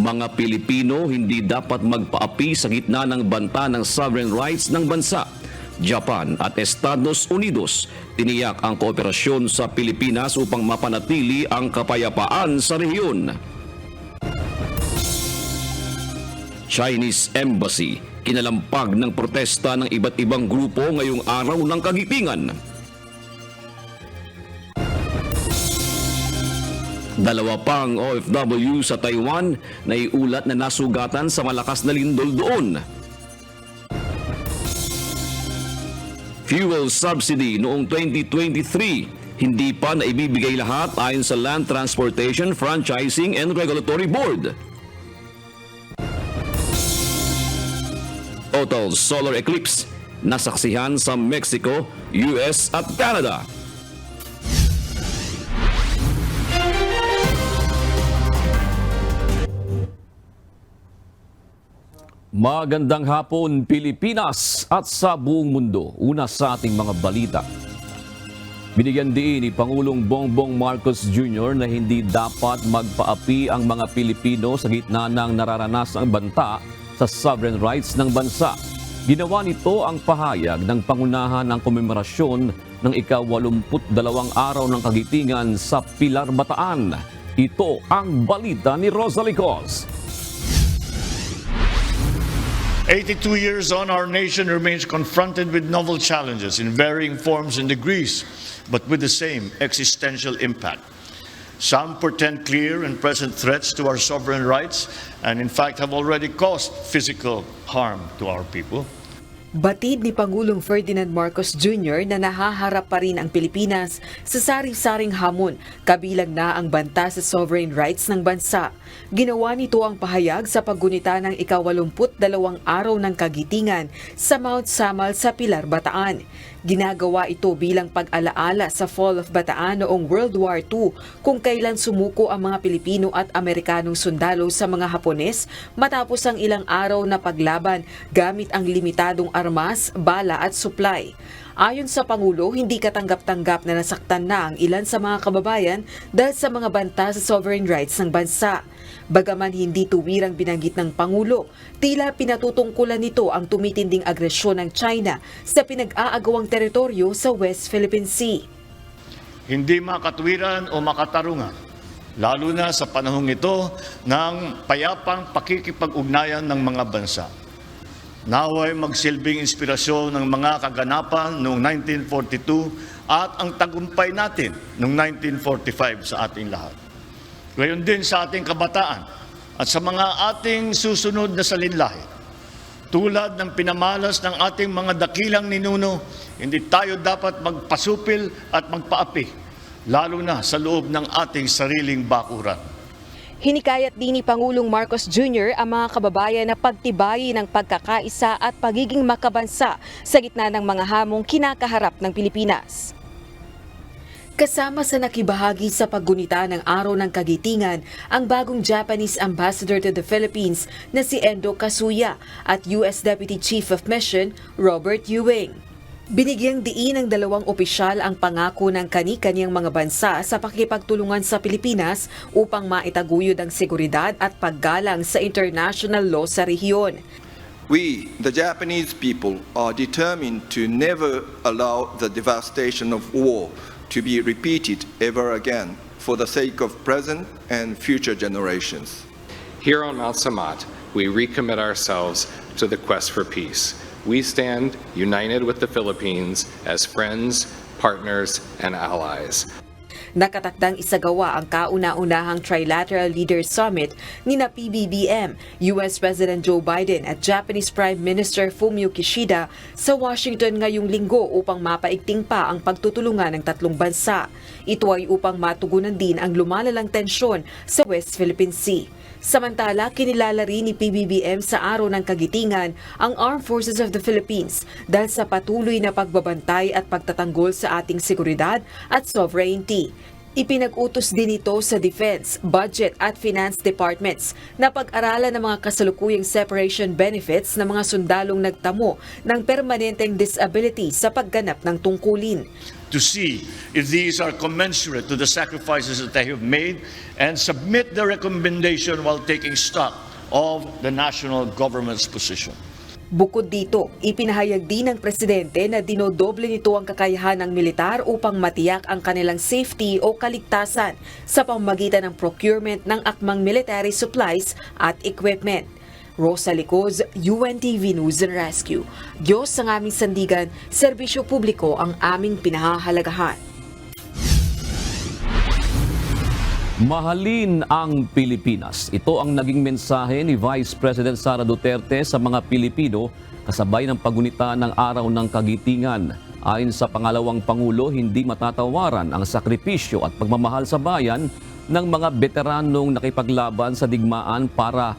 Mga Pilipino hindi dapat magpaapi sa gitna ng banta ng sovereign rights ng bansa. Japan at Estados Unidos tiniyak ang kooperasyon sa Pilipinas upang mapanatili ang kapayapaan sa rehiyon. Chinese Embassy kinalampag ng protesta ng iba't ibang grupo ngayong araw ng kagitingan. Dalawa pang OFW sa Taiwan na iulat na nasugatan sa malakas na lindol doon. Fuel subsidy noong 2023, hindi pa naibibigay lahat ayon sa Land Transportation, Franchising and Regulatory Board. Total solar eclipse nasaksihan sa Mexico, US at Canada. Magandang hapon Pilipinas at sa buong mundo. Una sa ating mga balita. Binigyan din ni Pangulong Bongbong Marcos Jr. na hindi dapat magpaapi ang mga Pilipino sa gitna ng nararanasang banta sa sovereign rights ng bansa. Ginawa nito ang pahayag ng pangunahan ng komemorasyon ng ika-82 araw ng kagitingan sa Pilar, Bataan. Ito ang balita ni Rosalie Cos. 82 years on, our nation remains confronted with novel challenges in varying forms and degrees, but with the same existential impact. Some portend clear and present threats to our sovereign rights and in fact have already caused physical harm to our people. Batid ni Pangulong Ferdinand Marcos Jr. na nahaharap pa rin ang Pilipinas sa sari-saring hamon, kabilang na ang banta sa sovereign rights ng bansa. Ginawa nito ang pahayag sa paggunita ng ika-82 araw ng kagitingan sa Mount Samal sa Pilar, Bataan. Ginagawa ito bilang pag-alaala sa Fall of Bataan noong World War II kung kailan sumuko ang mga Pilipino at Amerikanong sundalo sa mga Hapones matapos ang ilang araw na paglaban gamit ang limitadong armas, bala at supply. Ayon sa Pangulo, hindi katanggap-tanggap na nasaktan na ang ilan sa mga kababayan dahil sa mga banta sa sovereign rights ng bansa. Bagaman hindi tuwirang binanggit ng Pangulo, tila pinatutungkulan nito ang tumitinding agresyon ng China sa pinag-aagawang teritoryo sa West Philippine Sea. Hindi makatwiran o makatarungan, lalo na sa panahong ito ng payapang pakikipag-ugnayan ng mga bansa. Naway magsilbing inspirasyon ng mga kaganapan noong 1942 at ang tagumpay natin noong 1945 sa ating lahat. Gayon din sa ating kabataan at sa mga ating susunod na salinlahi. Tulad ng pinamalas ng ating mga dakilang ninuno, hindi tayo dapat magpasupil at magpaapi, lalo na sa loob ng ating sariling bakuran. Hinikayat din ni Pangulong Marcos Jr. ang mga kababayan na pagtibayin ng pagkakaisa at pagiging makabansa sa gitna ng mga hamong kinakaharap ng Pilipinas. Kasama sa nakibahagi sa paggunita ng Araw ng Kagitingan ang bagong Japanese Ambassador to the Philippines na si Endo Kasuya at US Deputy Chief of Mission Robert Ewing. Binigyang diin ng dalawang opisyal ang pangako ng kani-kaniyang mga bansa sa pakikipagtulungan sa Pilipinas upang maitaguyod ang seguridad at paggalang sa international law sa rehiyon. We, the Japanese people, are determined to never allow the devastation of war to be repeated ever again for the sake of present and future generations. Here on Mount Samat, we recommit ourselves to the quest for peace. We stand united with the Philippines as friends, partners, and allies. Nakatakdang isagawa ang kauna-unahang Trilateral Leaders Summit nina PBBM, US President Joe Biden at Japanese Prime Minister Fumio Kishida sa Washington ngayong linggo upang mapaigting pa ang pagtutulungan ng tatlong bansa. Ito ay upang matugunan din ang lumalalang tensyon sa West Philippine Sea. Samantala, kinilala rin ni PBBM sa Araw ng Kagitingan ang Armed Forces of the Philippines dahil sa patuloy na pagbabantay at pagtatanggol sa ating seguridad at sovereignty. Ipinag-utos din ito sa Defense, Budget at Finance Departments na pag-aralan ng mga kasalukuyang separation benefits ng mga sundalong nagtamo ng permanenteng disability sa pagganap ng tungkulin. To see if these are commensurate to the sacrifices that they have made and submit the recommendation while taking stock of the national government's position. Bukod dito, ipinahayag din ng presidente na dinodoble nito ang kakayahan ng militar upang matiyak ang kanilang safety o kaligtasan sa pamamagitan ng procurement ng akmang military supplies at equipment. Rosa Licoz, UNTV News and Rescue. Diyos ang aming sandigan, serbisyo publiko ang aming pinahahalagahan. Mahalin ang Pilipinas. Ito ang naging mensahe ni Vice President Sara Duterte sa mga Pilipino kasabay ng pagunita ng Araw ng Kagitingan. Ayon sa pangalawang Pangulo, hindi matatawaran ang sakripisyo at pagmamahal sa bayan ng mga veteranong nakipaglaban sa digmaan para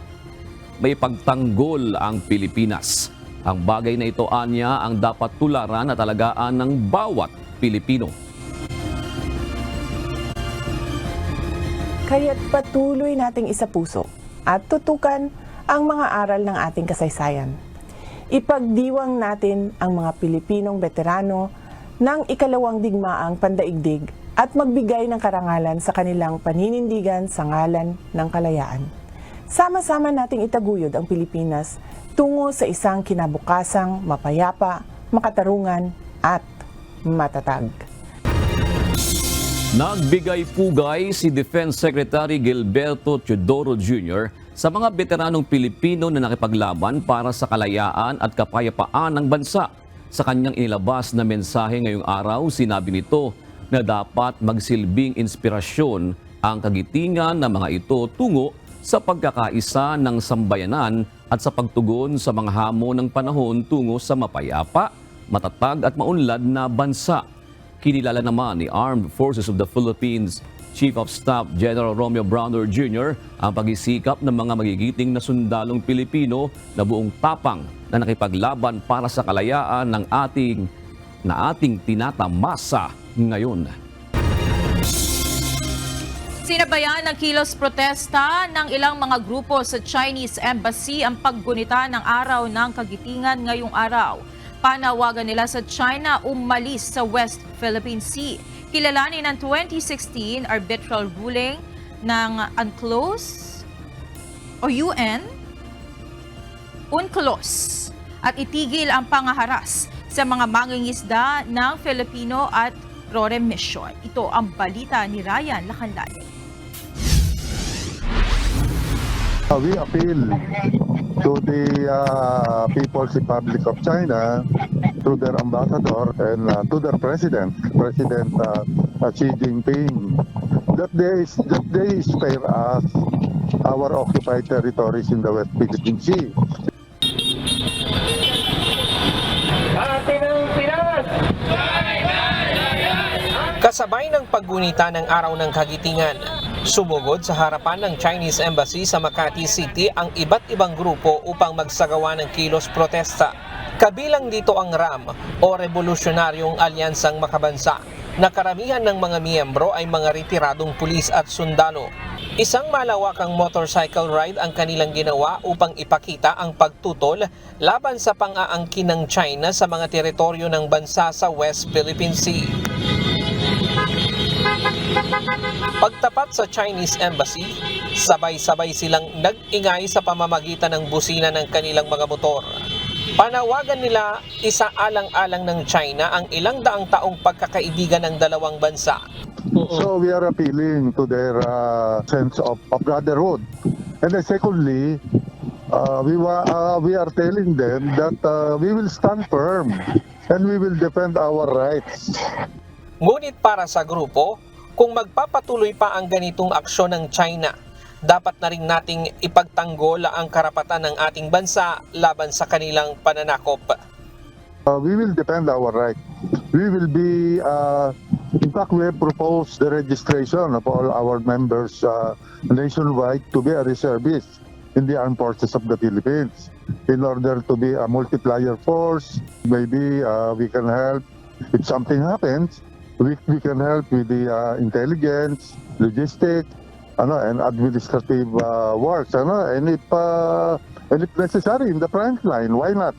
may pagtanggol ang Pilipinas. Ang bagay na ito, anya, ang dapat tularan at alagaan ng bawat Pilipino. Kaya't patuloy nating isapuso at tutukan ang mga aral ng ating kasaysayan. Ipagdiwang natin ang mga Pilipinong veterano ng ikalawang digmaang pandaigdig at magbigay ng karangalan sa kanilang paninindigan sa ngalan ng kalayaan. Sama-sama nating itaguyod ang Pilipinas tungo sa isang kinabukasang mapayapa, makatarungan at matatag. Nagbigay pugay si Defense Secretary Gilberto Teodoro Jr. sa mga veteranong Pilipino na nakipaglaban para sa kalayaan at kapayapaan ng bansa. Sa kanyang inilabas na mensahe ngayong araw, sinabi nito na dapat magsilbing inspirasyon ang kagitingan ng mga ito tungo sa pagkakaisa ng sambayanan at sa pagtugon sa mga hamon ng panahon tungo sa mapayapa, matatag at maunlad na bansa. Kinilala naman ni Armed Forces of the Philippines Chief of Staff General Romeo Browner Jr. ang pagsisikap ng mga magigiting na sundalong Pilipino na buong tapang na nakipaglaban para sa kalayaan ng ating tinatamasa ngayon. Sinabayan ng kilos protesta ng ilang mga grupo sa Chinese Embassy ang paggunita ng Araw ng Kagitingan ngayong araw. Panawagan nila sa China umalis sa West Philippine Sea. Kilalanin ng 2016 arbitral ruling ng UNCLOS at itigil ang pangaharas sa mga mangingisda ng Filipino at Rore Mission. Ito ang balita ni Ryan Lacanlani. We appeal to the People's Republic of China, to their ambassador and to their president, President Xi Jinping, that they spare us our occupied territories in the West Philippine Sea. Kasabay ng paggunita ng Araw ng Kagitingan, sumugod sa harapan ng Chinese Embassy sa Makati City ang iba't ibang grupo upang magsagawa ng kilos protesta. Kabilang dito ang RAM o Revolusyonaryong Alyansang Makabansa na karamihan ng mga miyembro ay mga retiradong pulis at sundalo. Isang malawakang motorcycle ride ang kanilang ginawa upang ipakita ang pagtutol laban sa pang-aangkin ng China sa mga teritoryo ng bansa sa West Philippine Sea. Pagtapat sa Chinese Embassy, sabay-sabay silang nag-ingay sa pamamagitan ng busina ng kanilang mga motor. Panawagan nila isaalang-alang ng China ang ilang daang taong pagkakaibigan ng dalawang bansa. So we are appealing to their sense of brotherhood. And then secondly, we are telling them that we will stand firm and we will defend our rights. Ngunit para sa grupo, kung magpapatuloy pa ang ganitong aksyon ng China, dapat na rin nating ipagtanggol ang karapatan ng ating bansa laban sa kanilang pananakop. We will defend our right. We will be, in fact, we have proposed the registration of all our members nationwide to be a reservist in the armed forces of the Philippines in order to be a multiplier force. Maybe we can help if something happens. we can help with the intelligence, logistics, and administrative works, and if necessary in the front line, why not?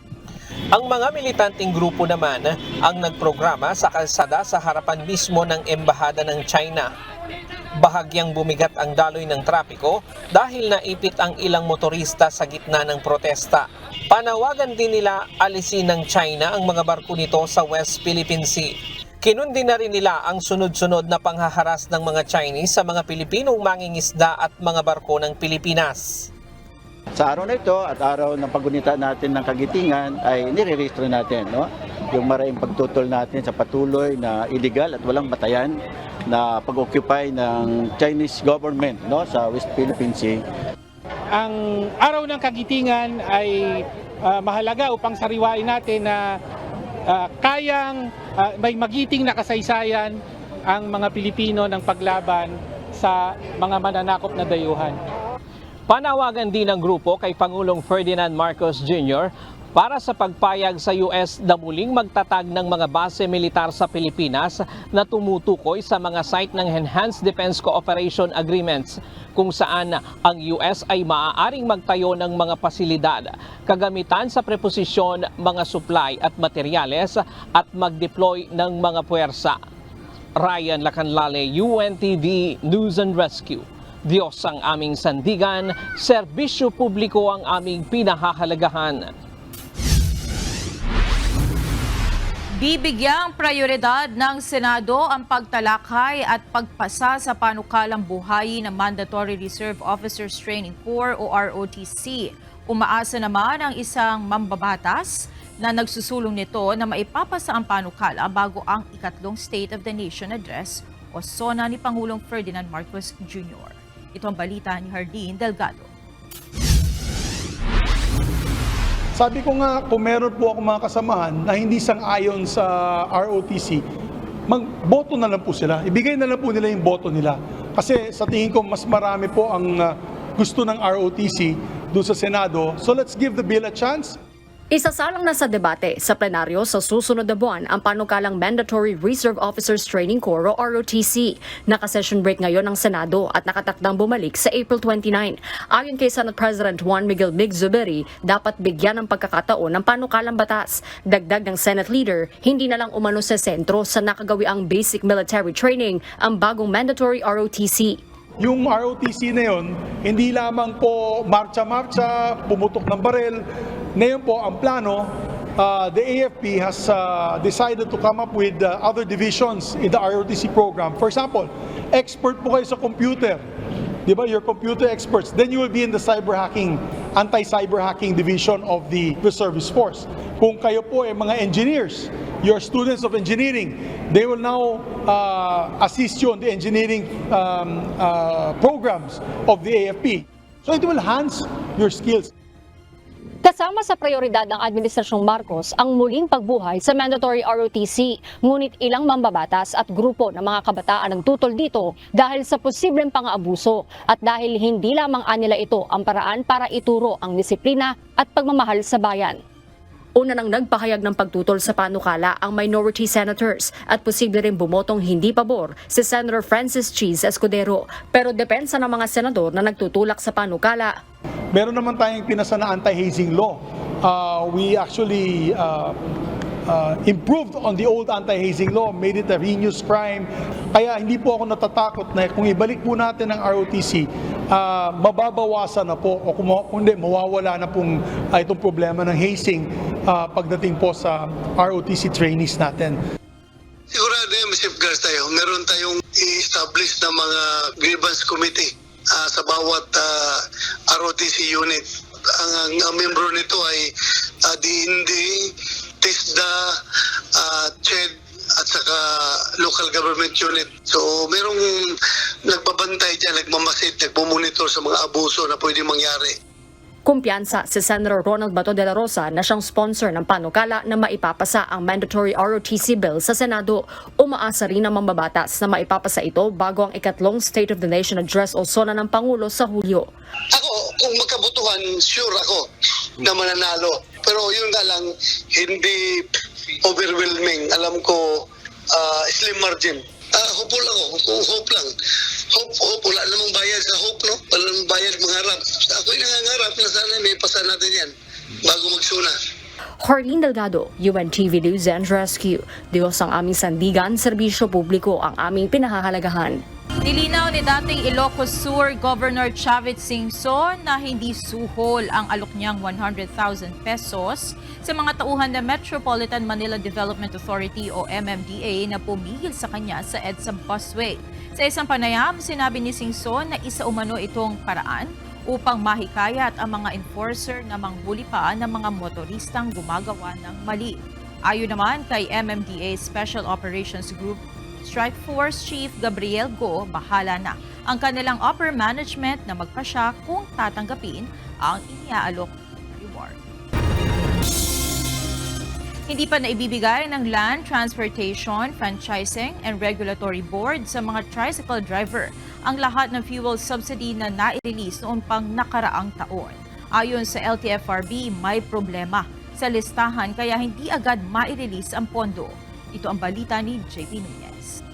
Ang mga militanteng grupo naman ang nagprograma sa kalsada sa harapan mismo ng Embahada ng China. Bahagyang bumigat ang daloy ng trapiko dahil naipit ang ilang motorista sa gitna ng protesta. Panawagan din nila alisin ng China ang mga barko nito sa West Philippine Sea. Kinundi na rin nila ang sunod-sunod na panghaharas ng mga Chinese sa mga Pilipinong mangingisda at mga barko ng Pilipinas. Sa araw na ito at araw ng paggunita natin ng Kagitingan ay nire-registro natin yung maraming pagtutol natin sa patuloy na illegal at walang batayan na pag-occupy ng Chinese government sa West Philippine Sea. Ang araw ng Kagitingan ay mahalaga upang sariwain natin na kayang may magiting na kasaysayan ang mga Pilipino ng paglaban sa mga mananakop na dayuhan. Panawagan din ng grupo kay Pangulong Ferdinand Marcos Jr. para sa pagpayag sa US na muling magtatag ng mga base militar sa Pilipinas na tumutukoy sa mga site ng Enhanced Defense Cooperation Agreements kung saan ang US ay maaaring magtayo ng mga pasilidad, kagamitan sa preposisyon, mga supply at materyales at mag-deploy ng mga puwersa. Ryan Lacanlale, UNTV News and Rescue. Diyos ang aming sandigan, serbisyo publiko ang aming pinahahalagahan. Bibigyang prioridad ng Senado ang pagtalakay at pagpasa sa panukalang buhayin ng Mandatory Reserve Officers Training Corps o ROTC. Umaasa naman ang isang mambabatas na nagsusulong nito na maipapasa ang panukala bago ang ikatlong State of the Nation Address o SONA ni Pangulong Ferdinand Marcos Jr. Ito ang balita ni Hardin Delgado. Sabi ko nga, kung meron po ako mga kasamahan na hindi sang-ayon sa ROTC, magboto na lang po sila. Ibigay na lang po nila yung boto nila. Kasi sa tingin ko, mas marami po ang gusto ng ROTC doon sa Senado. So let's give the bill a chance. Isasalang na sa debate sa plenaryo sa susunod na buwan ang panukalang Mandatory Reserve Officers Training Corps o ROTC. Naka-session break ngayon ng Senado at nakatakdang bumalik sa April 29. Ayon kay Senate President Juan Miguel Mig Zubiri, dapat bigyan ng pagkakataon ng panukalang batas. Dagdag ng Senate Leader, hindi na lang umano sa sentro sa nakagawiang basic military training ang bagong Mandatory ROTC. Yung ROTC na yun, hindi lamang po marcha-marcha, pumutok ng barel. Ngayon po, ang plano, the AFP has decided to come up with other divisions in the ROTC program. For example, expert po kayo sa computer. Di ba? You're computer experts. Then you will be in the cyber hacking, anti-cyber hacking division of the Service Force. Kung kayo po ay mga engineers, you're students of engineering, they will now assist you on the engineering programs of the AFP. So it will enhance your skills. Kasama sa prioridad ng Administrasyong Marcos ang muling pagbuhay sa mandatory ROTC. Ngunit ilang mambabatas at grupo ng mga kabataan ang tutol dito dahil sa posibleng pang-aabuso at dahil hindi lamang anila ito ang paraan para ituro ang disiplina at pagmamahal sa bayan. Una nang nagpahayag ng pagtutol sa panukala ang minority senators at posible rin bumotong hindi pabor si Senator Francis Cheese Escudero. Pero depensa ng mga senador na nagtutulak sa panukala. Meron naman tayong pinasa na anti-hazing law. We actually improved on the old anti-hazing law, made it a heinous crime. Kaya hindi po ako natatakot na kung ibalik po natin ang ROTC, mababawasan na po o kung hindi, mawawala na pong itong problema ng hazing pagdating po sa ROTC trainees natin. Sigurado yung safeguards tayo. Meron tayong i-establish na mga grievance committee sa bawat ROTC unit. Ang membro nito ay DND, TISDA, CHED at saka local government unit. So merong nagbabantay dyan, nagmamasid, nagmumonitor sa mga abuso na pwede mangyari. Kumpiyansa si Senator Ronald Bato de la Rosa na siyang sponsor ng panukala na maipapasa ang mandatory ROTC bill sa Senado. Umaasa rin ang mambabatas na maipapasa ito bago ang ikatlong State of the Nation Address o SONA ng Pangulo sa Hulyo. Ako, kung magkabutuhan, sure ako na mananalo. Pero yun nga lang, hindi overwhelming. Alam ko, slim margin. Hopeful ako. Hope lang. Hope. Wala namang bayad sa hope, no? Wala namang bayad mangarap. Ako'y nangangarap na sana may pasa natin yan bago magsuna. Harleen Delgado, UNTV News and Rescue. Diyos ang aming sandigan, serbisyo publiko ang aming pinahahalagahan. Nilinaw ni dating Ilocos Sur Governor Chavit Singson na hindi suhol ang alok niyang 100,000 pesos sa mga tauhan ng Metropolitan Manila Development Authority o MMDA na pumigil sa kanya sa EDSA busway. Sa isang panayam, sinabi ni Singson na isa umano itong paraan upang mahikayat ang mga enforcer na manghuli pa ng mga motoristang gumagawa ng mali. Ayon naman kay MMDA Special Operations Group Strike Force Chief Gabriel Go, bahala na ang kanilang upper management na magpasya kung tatanggapin ang iniaalok reward. Hindi pa naibibigay ng Land Transportation, Franchising and Regulatory Board sa mga tricycle driver ang lahat ng fuel subsidy na nai-release noong pang nakaraang taon. Ayon sa LTFRB, may problema sa listahan kaya hindi agad mai-release ang pondo. Ito ang balita ni JP Nunez.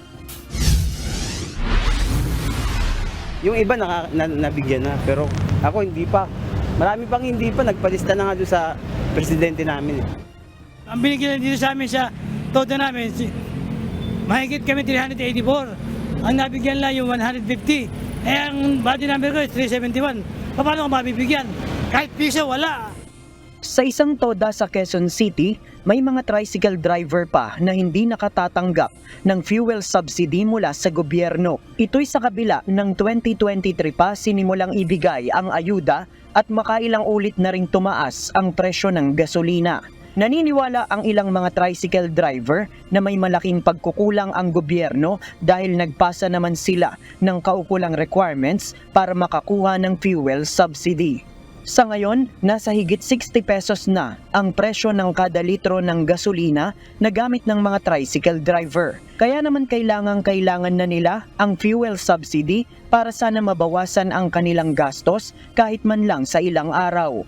Yung iba nabigyan na, pero ako hindi pa. Marami pang hindi pa, nagpalista na nga doon sa presidente namin. Ang binigyan dito sa amin sa todo namin, mahigit kami 384. Ang nabigyan lang yung 150. Ang body number ko is 371. Paano ko mabibigyan? Kahit piso, wala. Sa isang toda sa Quezon City, may mga tricycle driver pa na hindi nakatatanggap ng fuel subsidy mula sa gobyerno. Ito'y sa kabila ng 2023 pa sinimulang ibigay ang ayuda at makailang ulit na ring tumaas ang presyo ng gasolina. Naniniwala ang ilang mga tricycle driver na may malaking pagkukulang ang gobyerno dahil nagpasa naman sila ng kaukulang requirements para makakuha ng fuel subsidy. Sa ngayon, nasa higit 60 pesos na ang presyo ng kada litro ng gasolina na gamit ng mga tricycle driver. Kaya naman kailangan na nila ang fuel subsidy para sana mabawasan ang kanilang gastos kahit man lang sa ilang araw.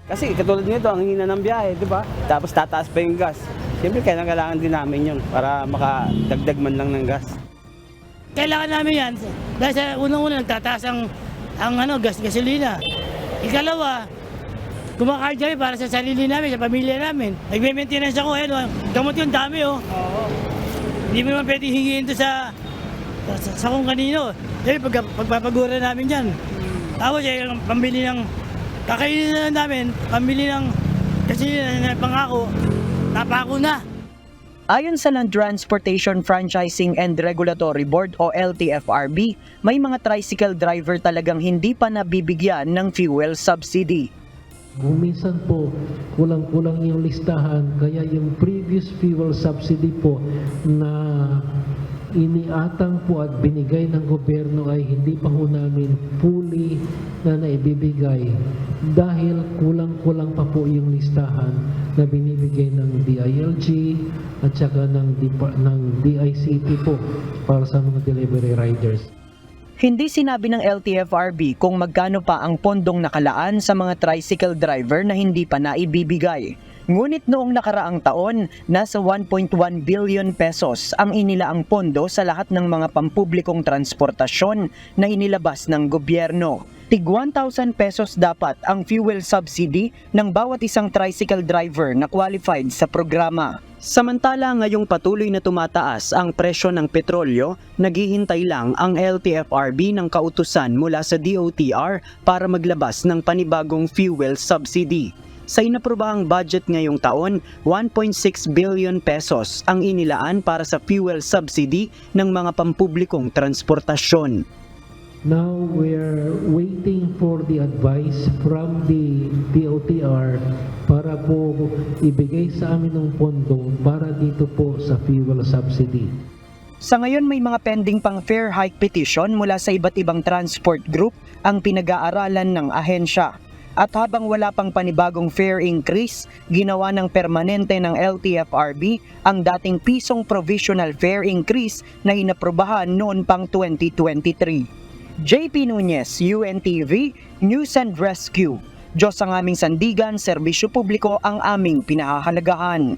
Kasi katulad nito, ang hina ng biyahe, di ba? Tapos tataas pa yung gas. Siyempre, kailangan din namin yun para makadagdag man lang ng gas. Kailangan namin yan dahil sa unang-una nagtataas ang gasolina. Ikalawa, kumakain kami para sa sarili namin, sa pamilya namin. Nagme-maintenance ako, gamot yung dami, oh. Hindi mo naman pwede hingin ito sa kung kanino. Dahil pagpapagura namin yan. Tapos, pambili ng, kakainin na namin, pambili ng, kasi pangako, napako na. Ayon sa Land Transportation Franchising and Regulatory Board o LTFRB, may mga tricycle driver talagang hindi pa nabibigyan ng fuel subsidy. Kung minsan po kulang-kulang yung listahan, kaya yung previous fuel subsidy po na iniatang po at binigay ng gobyerno ay hindi pa ho namin fully na naibibigay dahil kulang-kulang pa po yung listahan na binibigay ng DILG at saka ng DICT po para sa mga delivery riders. Hindi sinabi ng LTFRB kung magkano pa ang pondong nakalaan sa mga tricycle driver na hindi pa naibibigay. Ngunit noong nakaraang taon, nasa 1.1 billion pesos ang inilaang pondo sa lahat ng mga pampublikong transportasyon na inilabas ng gobyerno. Tig 1,000 pesos dapat ang fuel subsidy ng bawat isang tricycle driver na qualified sa programa. Samantala ngayong patuloy na tumataas ang presyo ng petrolyo, naghihintay lang ang LTFRB ng kautusan mula sa DOTR para maglabas ng panibagong fuel subsidy. Sa inaprobahang budget ngayong taon, 1.6 billion pesos ang inilaan para sa fuel subsidy ng mga pampublikong transportasyon. Now we're waiting for the advice from the DOTR para po ibigay sa amin ng pondo para dito po sa fuel subsidy. Sa ngayon may mga pending pang fare hike petition mula sa iba't ibang transport group ang pinag-aaralan ng ahensya. At habang wala pang panibagong fare increase, ginawa ng permanente ng LTFRB ang dating pisong provisional fare increase na inaprobahan noon pang 2023. JP Nunez, UNTV, News and Rescue. Diyos ang aming sandigan, serbisyo publiko ang aming pinahahalagahan.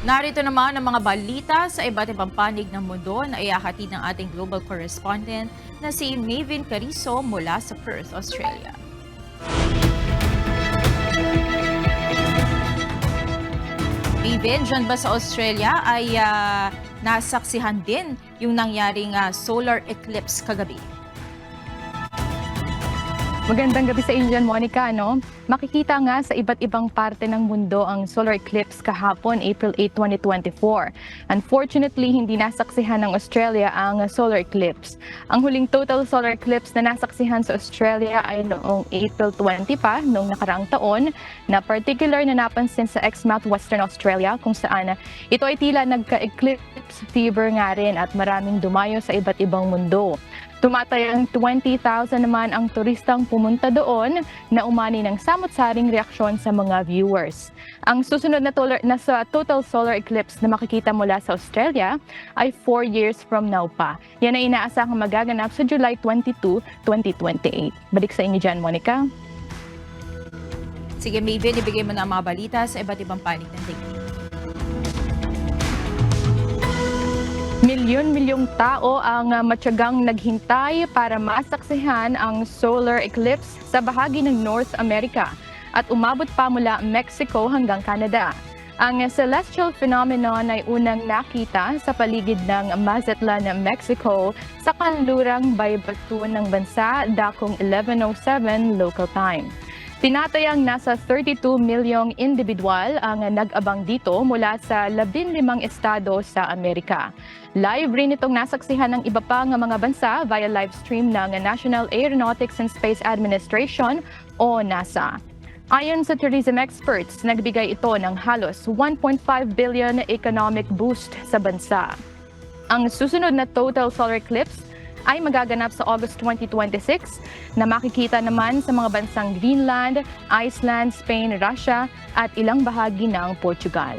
Narito naman ang mga balita sa iba't ibang panig ng mundo na ihahatid ng ating global correspondent na si Maven Carizo mula sa Perth, Australia. Maven, dyan ba sa Australia ay nasaksihan din yung nangyaring solar eclipse kagabi? Magandang gabi sa inyo dyan, Monica. No? Makikita nga sa iba't ibang parte ng mundo ang solar eclipse kahapon, April 8, 2024. Unfortunately, hindi nasaksihan ng Australia ang solar eclipse. Ang huling total solar eclipse na nasaksihan sa Australia ay noong April 20 pa, noong nakaraang taon, na particular na napansin sa Exmouth, Western Australia, kung saan ito ay tila nagka-eclipse fever nga rin at maraming dumayo sa iba't ibang mundo. Tumatayang 20,000 naman ang turistang pumunta doon na umani ng samot-saring reaksyon sa mga viewers. Ang susunod na total solar eclipse na makikita mula sa Australia ay 4 years from now pa. Yan ay inaasahang magaganap sa July 22, 2028. Balik sa inyo dyan, Monica. Sige, Maven, ibigay mo na ang mga balita sa iba't ibang panig ng daigdig. Milyon-milyong tao ang matyagang naghintay para masaksihan ang solar eclipse sa bahagi ng North America at umabot pa mula Mexico hanggang Canada. Ang celestial phenomenon ay unang nakita sa paligid ng Mazatlan, Mexico sa kanlurang baybatuan ng bansa dakong 11:07 local time. Tinatayang nasa 32 milyong individual ang nag-abang dito mula sa 15 estado sa Amerika. Live rin itong nasaksihan ng iba pang mga bansa via live stream ng National Aeronautics and Space Administration o NASA. Ayon sa tourism experts, nagbigay ito ng halos 1.5 billion economic boost sa bansa. Ang susunod na total solar eclipse ay magaganap sa August 2026 na makikita naman sa mga bansang Greenland, Iceland, Spain, Russia at ilang bahagi ng Portugal.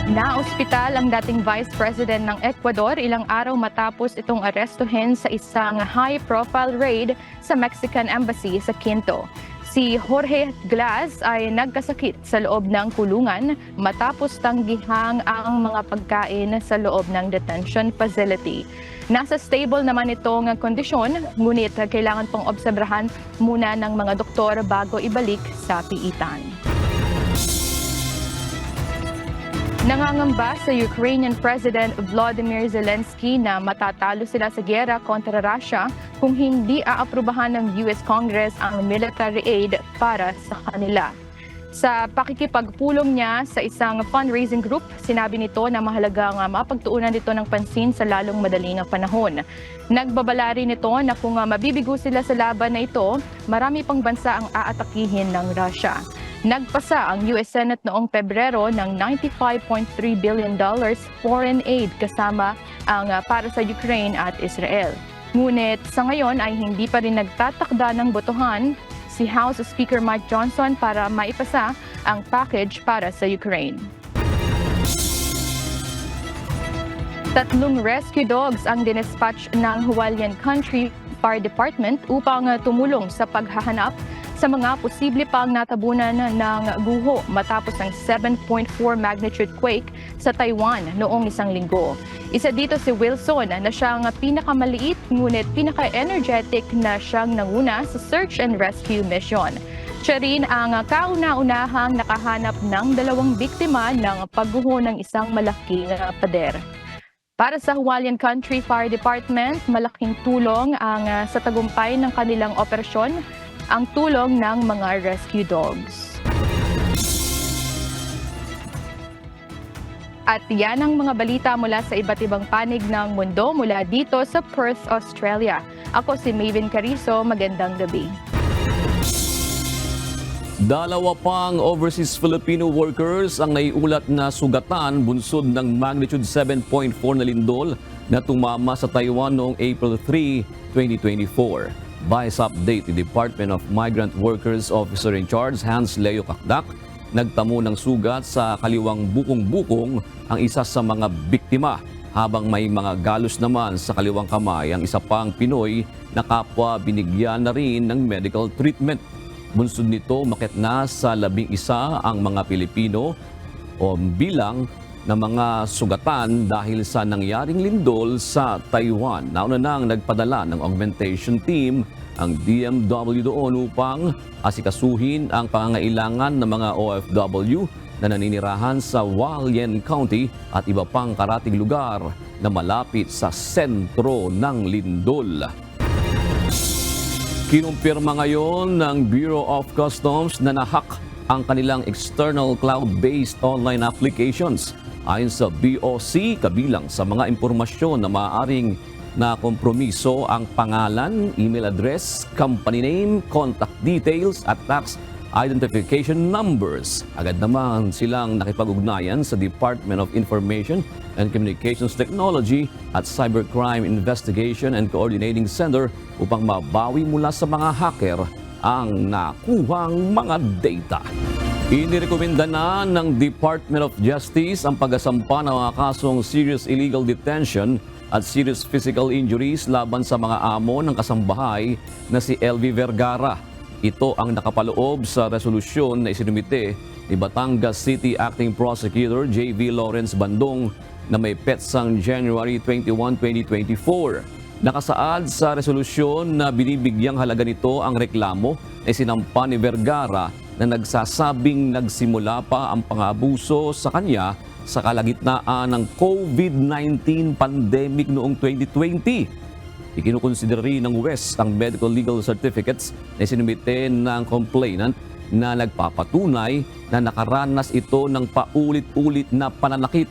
Na-ospital ang dating Vice President ng Ecuador ilang araw matapos itong arestuhin sa isang high-profile raid sa Mexican Embassy sa Quinto. Si Jorge Glas ay nagkasakit sa loob ng kulungan matapos tanggihang ang mga pagkain sa loob ng detention facility. Nasa stable naman itong kondisyon, ngunit kailangan pang obsebrahan muna ng mga doktor bago ibalik sa piitan. Nangangamba sa Ukrainian President Volodymyr Zelensky na matatalo sila sa giyera kontra Russia kung hindi aaprubahan ng US Congress ang military aid para sa kanila. Sa pakikipagpulong niya sa isang fundraising group, sinabi nito na mahalagang mapagtuunan nito ng pansin sa lalong madaling panahon. Nagbabala rin ito na kung mabibigo sila sa laban na ito, marami pang bansa ang aatakihin ng Russia. Nagpasa ang US Senate noong Pebrero ng $95.3 billion foreign aid kasama ang para sa Ukraine at Israel. Ngunit sa ngayon ay hindi pa rin nagtatakda ng botohan si House Speaker Mike Johnson para maipasa ang package para sa Ukraine. 3 rescue dogs ang dinispatch ng Hualien Country Fire Department upang tumulong sa paghahanap sa mga posible pang natabunan ng guho matapos ang 7.4 magnitude quake sa Taiwan noong isang linggo. Isa dito si Wilson na siyang pinakamaliit ngunit pinaka-energetic na siyang nanguna sa search and rescue mission. Siya rin ang kauna-unahang nakahanap ng 2 biktima ng pagguho ng isang malaking pader. Para sa Hualien Country Fire Department, malaking tulong ang sa tagumpay ng kanilang operasyon ang tulong ng mga rescue dogs. At yan ang mga balita mula sa iba't ibang panig ng mundo mula dito sa Perth, Australia. Ako si Maven Carizo, magandang gabi. 2 pang overseas Filipino workers ang naiulat na sugatan bunsod ng magnitude 7.4 na lindol na tumama sa Taiwan noong April 3, 2024. By sa update, the Department of Migrant Workers Officer in Charge, Hans Leo Kakdak, nagtamo ng sugat sa kaliwang bukong-bukong ang isa sa mga biktima, habang may mga galos naman sa kaliwang kamay ang isa pang Pinoy na kapwa binigyan na rin ng medical treatment. Bunsod nito, makit na sa 11 ang mga Pilipino o bilang ng mga sugatan dahil sa nangyaring lindol sa Taiwan. Nauna nang nagpadala ng augmentation team ang DMW doon upang asikasuhin ang pangangailangan ng mga OFW na naninirahan sa Hualien County at iba pang karatig lugar na malapit sa sentro ng lindol. Kinumpirma ngayon ng Bureau of Customs na nahack ang kanilang external cloud-based online applications. Ayon sa BOC, kabilang sa mga impormasyon na maaaring na kompromiso ang pangalan, email address, company name, contact details at tax identification numbers. Agad naman silang nakipag-ugnayan sa Department of Information and Communications Technology at Cybercrime Investigation and Coordinating Center upang mabawi mula sa mga hacker ang nakuhang mga data. Inirekomenda na ng Department of Justice ang pagsasampa ng mga kasong serious illegal detention at serious physical injuries laban sa mga amo ng kasambahay na si LV Vergara. Ito ang nakapaloob sa resolusyon na isinumite ni Batangas City Acting Prosecutor J.V. Lawrence Bandong na may petsang January 21, 2024. Nakasaad sa resolusyon na binibigyang halaga nito ang reklamo na sinampa ni Vergara na nagsasabing nagsimula pa ang pang-abuso sa kanya sa kalagitnaan ng COVID-19 pandemic noong 2020. Ikinukonsidera rin ng West ang medical legal certificates na sinumite ng complainant na nagpapatunay na nakaranas ito ng paulit-ulit na pananakit.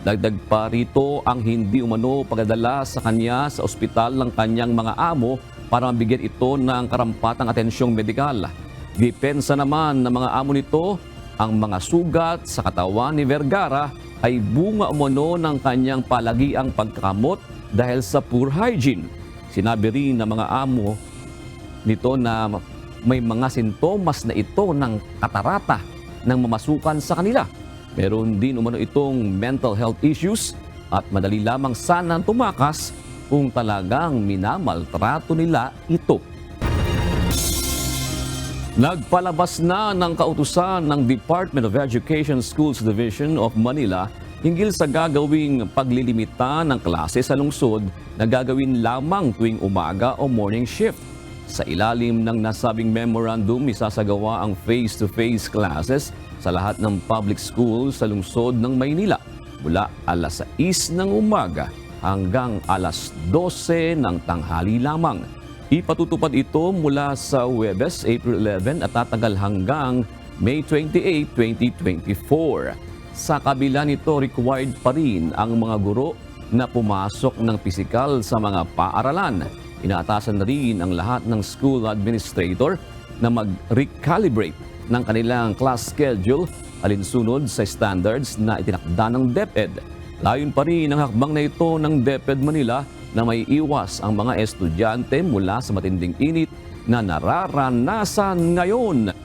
Dagdag pa rito ang hindi umano pagdadala sa kanya sa ospital ng kanyang mga amo para mabigyan ito ng karampatang atensyong medikal. Depensa naman ng mga amo nito, ang mga sugat sa katawan ni Vergara ay bunga umano ng kanyang palagiang pagkakamot dahil sa poor hygiene. Sinabi rin ng mga amo nito na may mga sintomas na ito ng katarata ng mamasukan sa kanila. Meron din umano itong mental health issues at madali lamang sana tumakas kung talagang minamaltrato nila ito. Nagpalabas na ng kautusan ng Department of Education Schools Division of Manila hinggil sa gagawing paglilimita ng klase sa lungsod na gagawin lamang tuwing umaga o morning shift. Sa ilalim ng nasabing memorandum, isasagawa ang face-to-face classes sa lahat ng public schools sa lungsod ng Maynila mula alas 6 ng umaga hanggang alas 12 ng tanghali lamang. Ipatutupad ito mula sa Huwebes, April 11 at tatagal hanggang May 28, 2024. Sa kabila nito, required pa rin ang mga guro na pumasok ng pisikal sa mga paaralan. Inaatasan na rin ang lahat ng school administrator na mag-recalibrate ng kanilang class schedule alinsunod sa standards na itinakda ng DepEd. Layon pa rin ang hakbang na ito ng DepEd Manila na may iwas ang mga estudyante mula sa matinding init na nararanasan ngayon.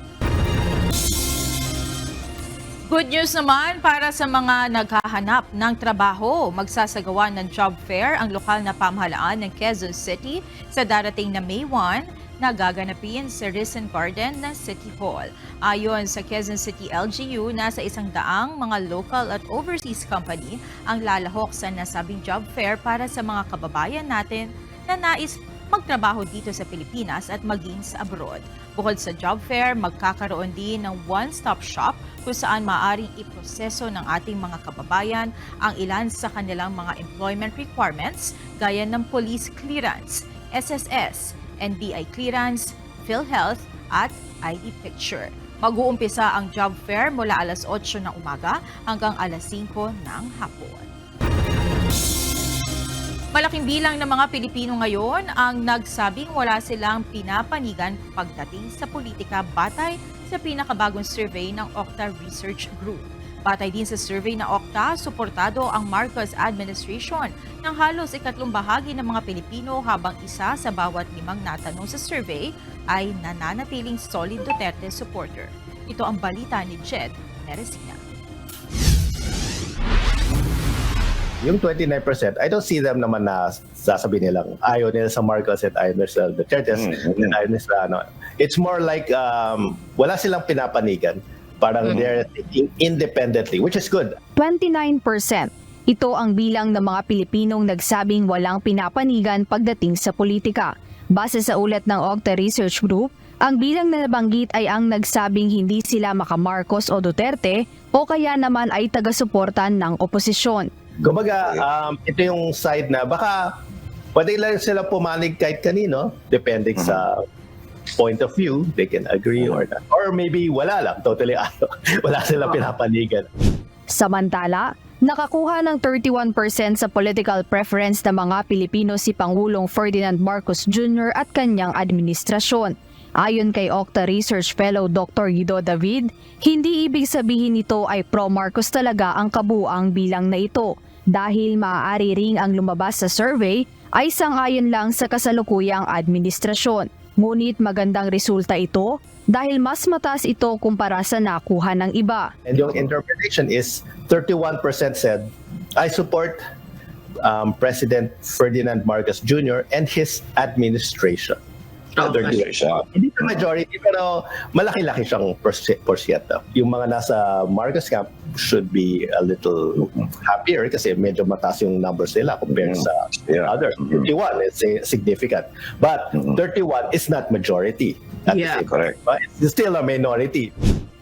Good news naman para sa mga naghahanap ng trabaho. Magsasagawa ng job fair ang lokal na pamahalaan ng Quezon City sa darating na May 1 na gaganapin sa Risen Garden ng City Hall. Ayon sa Quezon City LGU, nasa 100 mga local at overseas company ang lalahok sa nasabing job fair para sa mga kababayan natin na nais magtrabaho dito sa Pilipinas at maging sa abroad. Bukod sa job fair, magkakaroon din ng one-stop shop kung saan maaaring iproseso ng ating mga kababayan ang ilan sa kanilang mga employment requirements gaya ng police clearance, SSS, NBI clearance, PhilHealth at ID picture. Mag-uumpisa ang job fair mula alas 8 ng umaga hanggang alas 5 ng hapon. Malaking bilang ng mga Pilipino ngayon ang nagsabing wala silang pinapanigan pagdating sa politika batay sa pinakabagong survey ng Okta Research Group. Batay din sa survey ng Okta, suportado ang Marcos administration ng halos 1/3 bahagi ng mga Pilipino habang isa sa bawat 5 natanong sa survey ay nananatiling solid Duterte supporter. Ito ang balita ni Jed Meresina. Yung 29%, I don't see them naman na sasabihin nilang ayaw nila sa Marcos at ayaw nila sa Duterte. Ayaw nila sa ano. It's more like wala silang pinapanigan. Parang they're thinking independently, which is good. 29%. Ito ang bilang ng mga Pilipinong nagsabing walang pinapanigan pagdating sa politika. Base sa ulat ng Octa Research Group, ang bilang na nabanggit ay ang nagsabing hindi sila maka-Marcos o Duterte o kaya naman ay taga-suportan ng oposisyon. Kumbaga, ito yung side na baka pwede lang sila pumanig kahit kanino, depending sa point of view, they can agree or not. Or maybe wala lang, totally ayaw. Wala silang pinapanigan. Samantala, nakakuha ng 31% sa political preference ng mga Pilipino si Pangulong Ferdinand Marcos Jr. at kanyang administrasyon. Ayon kay Octa Research Fellow Dr. Guido David, hindi ibig sabihin nito ay pro-Marcos talaga ang kabuuang bilang na ito dahil maaari ring ang lumabas sa survey ay sang-ayon lang sa kasalukuyang administrasyon. Ngunit magandang resulta ito dahil mas mataas ito kumpara sa nakuha ng iba. And yung interpretation is 31% said, I support President Ferdinand Marcos Jr. and his administration. Hindi pa majority pero malaki-laki siyang porsyento. Yung mga nasa Marcos camp should be a little happier kasi medyo mataas yung numbers nila compared sa others. 31 is significant. But 31 is not majority. Correct. It's still a minority.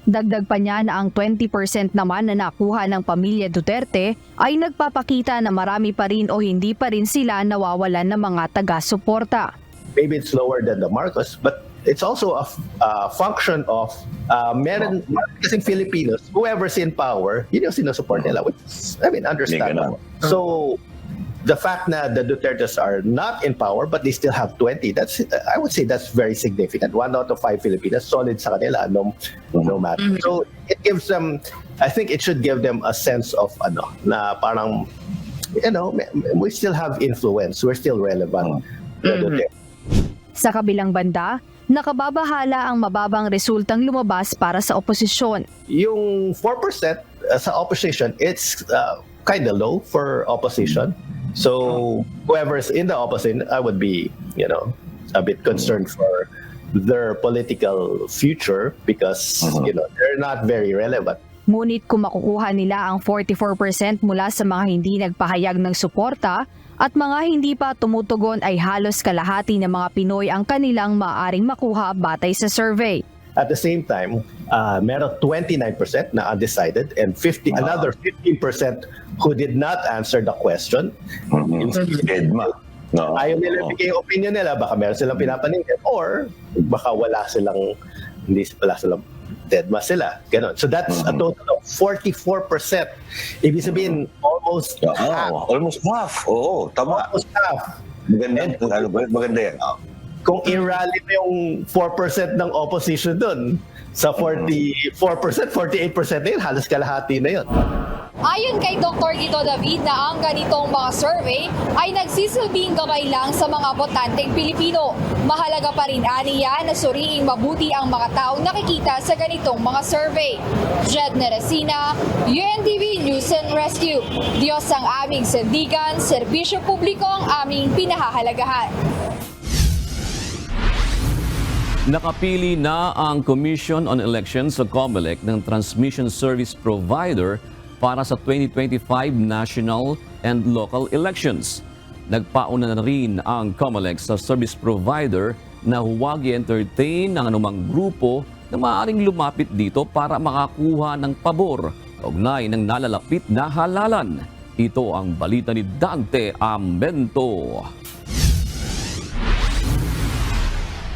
Dagdag pa niya na ang 20% naman na nakuha ng pamilya Duterte ay nagpapakita na marami pa rin o hindi pa rin sila nawawalan ng mga taga-suporta. Maybe it's lower than the Marcos, but it's also a function of meron kasing Filipinos, whoever's in power, yun yung sinusupport nila, which is, understandable. So, the fact na the Dutertes are not in power, but they still have 20, I would say that's very significant. 1 out of 5 Filipinos, solid sa kanila, no matter. So, it gives them, I think it should give them a sense of, na parang, we still have influence, we're still relevant. Sa kabilang banda, nakababahala ang mababang resultang lumabas para sa oposisyon. Yung 4% sa opposition, it's kind of low for opposition. So whoever's in the opposition, I would be, a bit concerned for their political future because, they're not very relevant. Ngunit kung makukuha nila ang 44% mula sa mga hindi nagpahayag ng suporta, at mga hindi pa tumutugon ay halos kalahati ng mga Pinoy ang kanilang maaaring makuha batay sa survey. At the same time, meron 29% na undecided and another 15% who did not answer the question. Ayaw nila bigay yung opinion nila, baka meron silang pinapaninggan or baka wala silang deadma sila. Ganon. So that's a total of 44%. Ibig sabihin, almost half. Almost half. Oo, tama. Almost half. Maganda yan. Kung i-rally mo yung 4% ng opposition dun, sa 44%, 48% na yun, halos kalahati na yun. Ayon kay Dr. Guido David na ang ganitong mga survey ay nagsisilbing gabay lang sa mga botanteng Pilipino. Mahalaga pa rin aniya na suriing mabuti ang mga taong nakikita sa ganitong mga survey. Jed Neresina, UNTV News and Rescue. Diyos ang aming sandigan, serbisyo publiko ang aming pinahahalagahan. Nakapili na ang Commission on Elections o COMELEC ng transmission service provider para sa 2025 national and local elections. Nagpauna na rin ang COMELEC sa service provider na huwag i-entertain ng anumang grupo na maaaring lumapit dito para makakuha ng pabor kaugnay ng nalalapit na halalan. Ito ang balita ni Dante Ambento.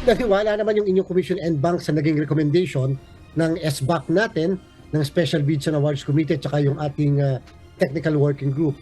Naniwala naman yung inyong Commission and Bank sa naging recommendation ng SBAC natin, ng Special Bids and Awards Committee at saka yung ating Technical Working Group.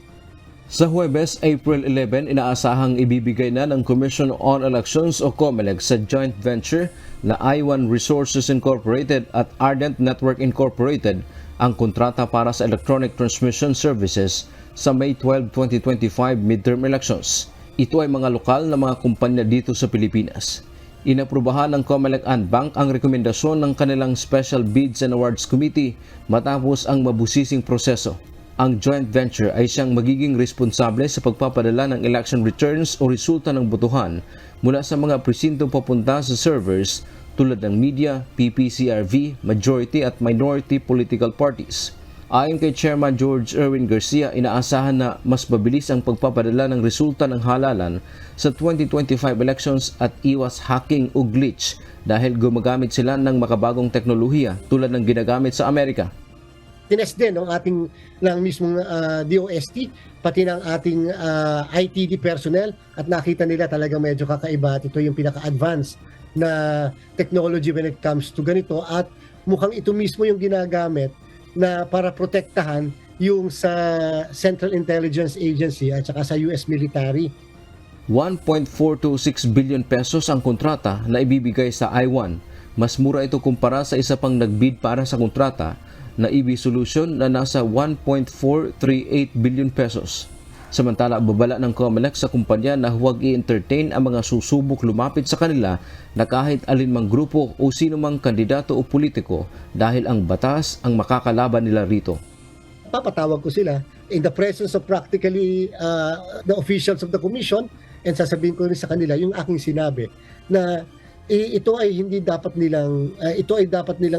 Sa Huwebes, April 11, inaasahang ibibigay na ng Commission on Elections o COMELEC sa joint venture na I1 Resources Incorporated at Ardent Network Incorporated ang kontrata para sa electronic transmission services sa May 12, 2025 midterm elections. Ito ay mga lokal na mga kumpanya dito sa Pilipinas. Inaprubahan ng COMELEC and Bank ang rekomendasyon ng kanilang Special Bids and Awards Committee matapos ang mabusising proseso. ang joint venture ay siyang magiging responsable sa pagpapadala ng election returns o resulta ng botohan mula sa mga presinto papunta sa servers tulad ng media, PPCRV, majority at minority political parties. Ayon kay Chairman George Erwin Garcia, inaasahan na mas mabilis ang pagpapadala ng resulta ng halalan sa 2025 elections at iwas hacking o glitch dahil gumagamit sila ng makabagong teknolohiya tulad ng ginagamit sa Amerika. Tinest din ng ating mismong DOST, pati ng ating ITD personnel, at nakita nila talagang medyo kakaiba at ito yung pinaka-advanced na technology when it comes to ganito, at mukhang ito mismo yung ginagamit na para protektahan yung sa Central Intelligence Agency at saka sa US military. 1.426 billion pesos ang kontrata na ibibigay sa I-1. Mas mura ito kumpara sa isa pang nagbid para sa kontrata na EV Solution na nasa 1.438 billion pesos. Samantala, babala ng COMELEC sa kumpanya na huwag i-entertain ang mga susubok lumapit sa kanila na kahit alinmang grupo o sino mang kandidato o politiko dahil ang batas ang makakalaban nila rito. Papatawag ko sila in the presence of practically the officials of the commission, and sasabihin ko rin sa kanila yung aking sinabi na ito ay dapat nilang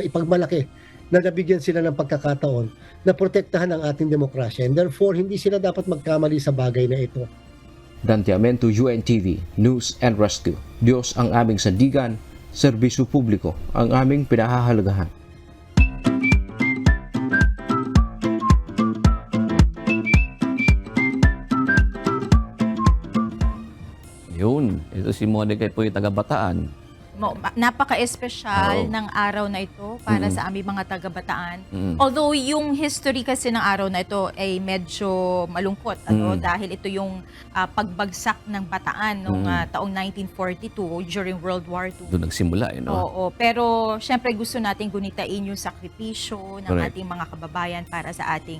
ipagmalaki na nabigyan sila ng pagkakataon na protektahan ang ating demokrasya, and therefore hindi sila dapat magkamali sa bagay na ito. Dantiamento, UNTV, News and Rescue. Diyos ang aming sandigan, serbisyo publiko ang aming pinahahalagahan. Yun, ito si Monica po yung taga-Bataan. Napaka-espesyal ng araw na ito para sa aming mga taga-Bataan. Although yung history kasi ng araw na ito ay medyo malungkot dahil ito yung pagbagsak ng Bataan noong taong 1942 during World War II. Doon nagsimula, no? Oo, pero syempre gusto nating gunitain yung sakripisyo ng Correct. ating mga kababayan para sa ating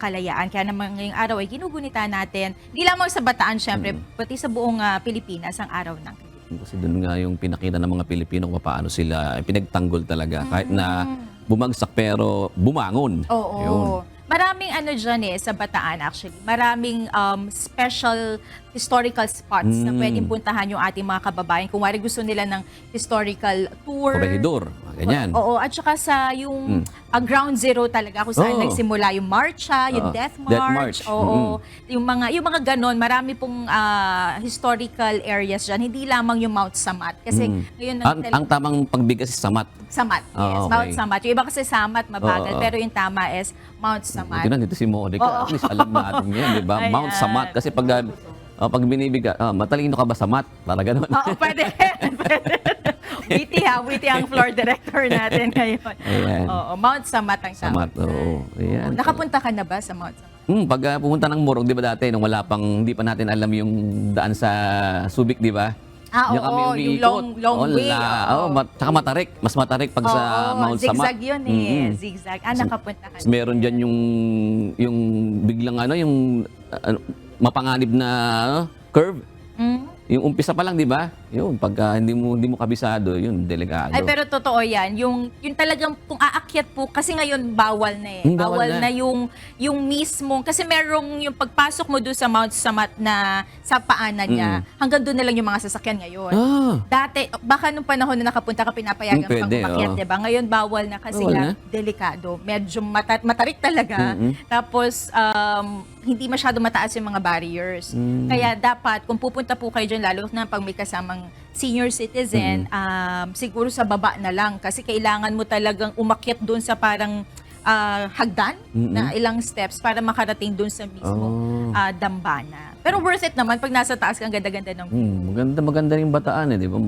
kalayaan. Kaya naman ngayong araw ay ginugunita natin, hindi lamang sa Bataan syempre, pati sa buong Pilipinas ang araw ng Kasi doon nga yung pinakita ng mga Pilipino kung paano sila pinagtanggol talaga. Kahit na bumagsak pero bumangon. Oo. Yun. Maraming dyan sa Bataan actually. Maraming special historical spots na pwedeng puntahan yung ating mga kababayan. Kung wari gusto nila ng historical tour. Corregidor, ganyan. Oo, at saka sa yung ground zero talaga kung saan nagsimula yung marcha, yung Death March. Oo, yung mga ganon, marami pong historical areas dyan. Hindi lamang yung Mount Samat. Kasi ngayon Ang tamang pagbigas is Samat. Samat, yes. Mount Samat. Yung iba kasi Samat, mabagal. Pero yung tama is Mount Samat. Ito na, dito si Monica. At least alam natin yan, di ba? Mount Samat. Kasi pag binibiga, matalino ka ba sa math? Para ganun. Oo, pwede. Witty ang floor director natin ngayon. Ayan. Oo, Mount Samat ang Samat, oo. Ayan. Nakapunta ka na ba sa Mount Samat? Pag pumunta ng Morong, di ba dati, nung hindi pa natin alam yung daan sa Subic, di ba? Diyan kami Oo, yung umiikot. long way. Tsaka matarik. Mas matarik pag sa Mount Samat. Zigzag yun eh. Zigzag. Nakapunta ka na. Meron dyan yung biglang mapanganib na curve. Yung umpisa pa lang, di ba? Yun, pagka hindi mo kabisado, yun, delikado. Ay, pero totoo yan. Yung talagang, kung aakyat po, kasi ngayon bawal na eh. Bawal na yung mismong, kasi merong yung pagpasok mo doon sa Mount Samat na sa paanan niya, hanggang doon na lang yung mga sasakyan ngayon. Dati, baka nung panahon na nakapunta ka, pinapayagan pang umakyat, di ba? Ngayon bawal na kasi delikado. Medyo matarik talaga. Tapos, hindi masyado mataas yung mga barriers. Kaya dapat, kung pupunta po kayo dyan, lalo na pag may kasamang senior citizen, siguro sa baba na lang. Kasi kailangan mo talagang umakyat doon sa parang hagdan na ilang steps para makarating doon sa mismo dambana. Pero worth it naman pag nasa taas kang ganda-ganda ng view. Maganda yung Bataan eh, di ba?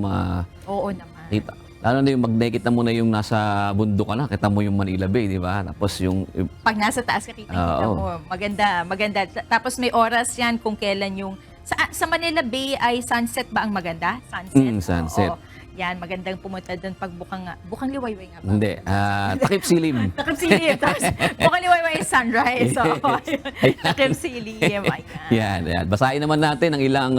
Oo naman. Kita. Lalo na yung nakita mo na yung nasa bundok ka na, kita mo yung Manila Bay, di ba? Tapos yung pag nasa taas ka kita mo, maganda. Tapos may oras yan kung kailan yung sa Manila Bay ay sunset ba ang maganda? Sunset. Oo. Yan, magandang pumunta doon pag bukang liwayway nga ba? Hindi, takip silim. Takip silim. Tapos bukang liwayway is sunrise. So, takip silim. Yan. Basahin naman natin ang ilang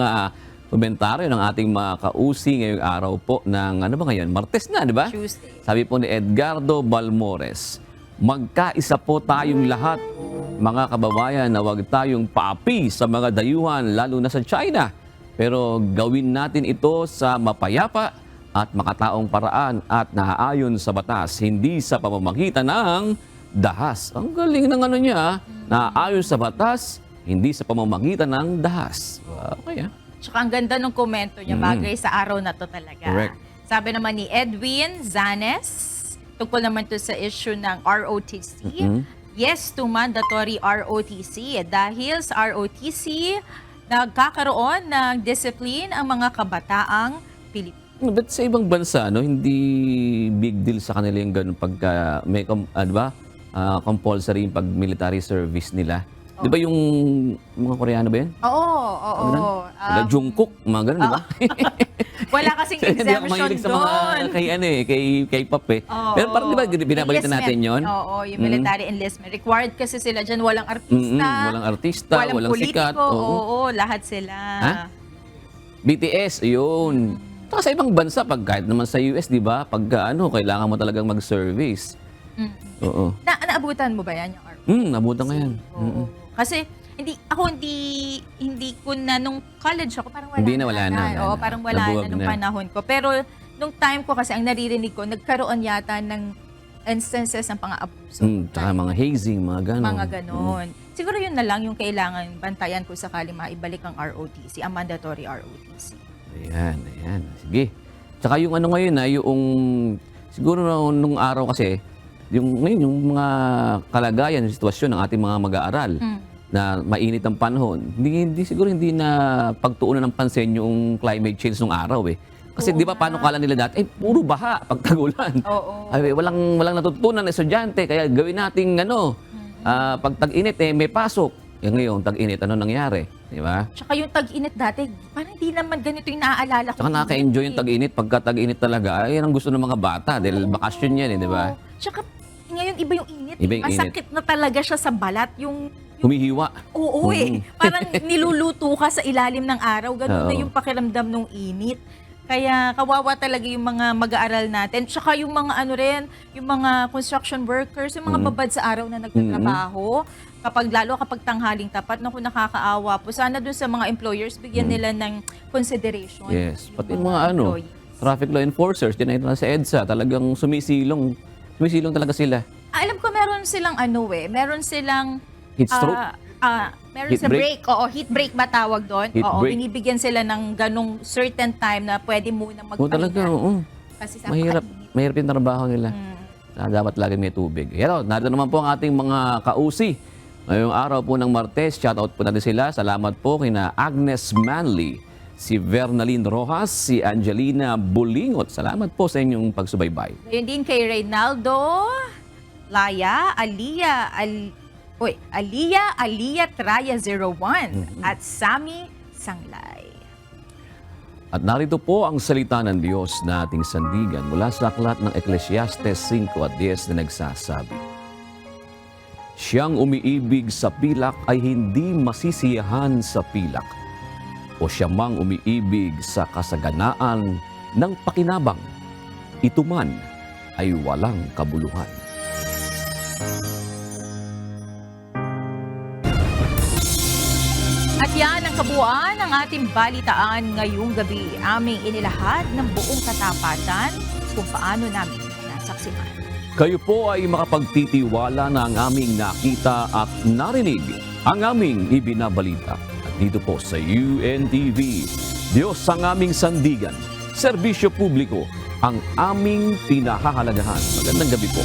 komentaryo ng ating mga kausi ngayong araw po ng, ano ba ngayon? Martes na, di ba? Tuesday. Sabi po ni Edgardo Balmores, magkaisa po tayong lahat, mga kababayan, na huwag tayong paapi sa mga dayuhan, lalo na sa China. Pero gawin natin ito sa mapayapa at makataong paraan at naaayon sa batas, hindi sa pamamagitan ng dahas. Ang galing ng ano niya, naaayon sa batas, hindi sa pamamagitan ng dahas. Okay, Tsaka ang ganda ng komento niya, bagay sa araw na to talaga. Correct. Sabi naman ni Edwin Zanes, tungkol naman to sa issue ng ROTC. Yes to mandatory ROTC dahil sa ROTC, nagkakaroon ng discipline ang mga kabataang Pilipino. But sa ibang bansa, no, hindi big deal sa kanila yung ganun pagka may compulsory yung pag-military service nila. Di ba yung mga Koreano ba yan? Oo. Sila Jungkook, mga ganun, di ba? Wala kasing Hindi ako exemption mahilig sa mga doon. kay Pop eh. Pero parang di ba binabalitan natin yon? Oo, yung military enlistment. Required kasi sila dyan, walang artista. Walang artista, walang politiko, sikat. Oo, lahat sila. Ha? BTS, yun. Saka sa ibang bansa, pag kahit naman sa US, di ba? Pag kailangan mo talagang mag-service. Oo. Naabutan mo ba yan yung Nabutan ko yan. Kasi hindi ko na nung college ako, parang wala Hindi na, wala na. Oo, parang wala Nabuwag na nung na. panahon ko. Pero nung time ko kasi, ang naririnig ko, nagkaroon yata ng instances ng pang-aabuso. Tsaka mga hazing, mga gano'n. Mga ganon. Siguro yun na lang yung kailangan bantayan kung sakali maibalik ang ROTC, ang mandatory ROTC. Ayan. Sige. Tsaka yung ano ngayon, yung siguro nung araw kasi, yung mga kalagayan, sitwasyon ng ating mga mag-aaral na mainit ang panahon, hindi na pagtuunan ng pansin yung climate change nung araw eh. Kasi di ba paano kala nila dati, puro baha pag tagulan. Ay, walang natutunan ng estudyante, kaya gawin nating pag tag-init may pasok. Ngayon, tag-init, ano nangyari? Di ba? Tsaka yung tag-init dati, parang hindi naman ganito yung naaalala ko. Tsaka nakaka-enjoy yung tag-init. Pagka tag-init talaga, yan ang gusto ng mga bata dahil bakasyon yan, di ba? Tsaka ngayon iba yung init. Iba yung init. Masakit na talaga siya sa balat. Yung Humihiwa. Oo Parang niluluto ka sa ilalim ng araw. Ganun na yung pakiramdam ng init. Kaya kawawa talaga yung mga mag-aaral natin. Tsaka yung mga yung mga construction workers, yung mga babad sa araw na nagtatrabaho. Kapag tanghaling tapat, naku, nakakaawa po. Sana doon sa mga employers, bigyan nila ng consideration. Yes. Pati yung mga traffic law enforcers, din na sa EDSA, talagang sumisilong talaga sila. Alam ko meron silang meron silang Heat stroke? Meron Heat sa break? break. Oo, heat break ba tawag doon? Heat Oo, break. binibigyan sila ng ganong certain time na pwede muna magpahinga. Talaga, oo. Kasi sa Mahirap yung trabaho nila. Dapat lagi may tubig. Yan, narito naman po ang ating mga kausi. Ngayong araw po ng Martes, shoutout po natin sila. Salamat po kina Agnes Manley, si Vernaline Rojas, si Angelina Bulingot. Salamat po sa inyong pagsubaybay. Yun din kay Reynaldo, Laya, Aliyah Traya 01 at Sami Sanglay. At narito po ang salita ng Diyos na ating sandigan mula sa aklat ng Ecclesiastes 5:10 na nagsasabi, "Siyang umiibig sa pilak ay hindi masisiyahan sa pilak, o siya mang umiibig sa kasaganaan ng pakinabang, ito man ay walang kabuluhan." At yan ang kabuuan ng ating balitaan ngayong gabi. Aming inilahad ng buong katapatan kung paano namin nasaksihan. Kayo po ay makapagtitiwala na ang aming nakita at narinig, ang aming ibinabalita. At dito po sa UNTV, Diyos ang aming sandigan, serbisyo publiko ang aming pinahahalagahan. Magandang gabi po.